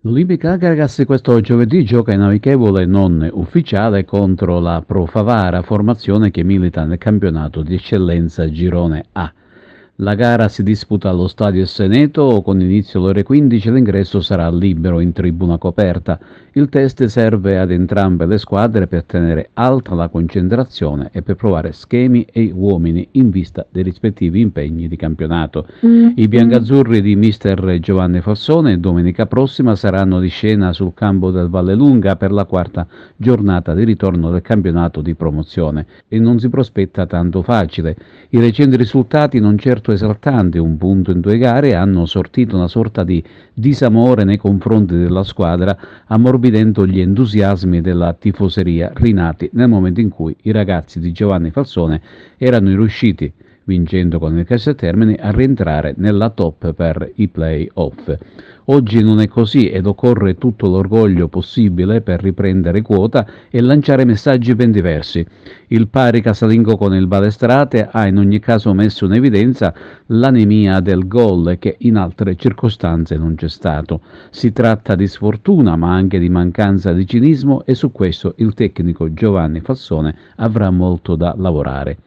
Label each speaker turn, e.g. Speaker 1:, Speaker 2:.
Speaker 1: L'Olimpica Agragas questo giovedì gioca in amichevole non ufficiale contro la Pro Favara, formazione che milita nel campionato di eccellenza Girone A. La gara si disputa allo Stadio Seneto con inizio alle ore 15 e l'ingresso sarà libero in tribuna coperta. Il test serve ad entrambe le squadre per tenere alta la concentrazione e per provare schemi e uomini in vista dei rispettivi impegni di campionato. I biancazzurri di mister Giovanni Fassone domenica prossima saranno di scena sul campo del Vallelunga per la quarta giornata di ritorno del campionato di promozione e non si prospetta tanto facile. I recenti risultati, non certo esaltanti, un punto in due gare, hanno sortito una sorta di disamore nei confronti della squadra, ammorbidendo gli entusiasmi della tifoseria rinati nel momento in cui i ragazzi di Giovanni Falsone erano riusciti, vincendo con il calcio a termine, a rientrare nella top per i play-off. Oggi non è così ed occorre tutto l'orgoglio possibile per riprendere quota e lanciare messaggi ben diversi. Il pari casalingo con il Balestrate ha in ogni caso messo in evidenza l'anemia del gol che in altre circostanze non c'è stato. Si tratta di sfortuna ma anche di mancanza di cinismo e su questo il tecnico Giovanni Fassone avrà molto da lavorare.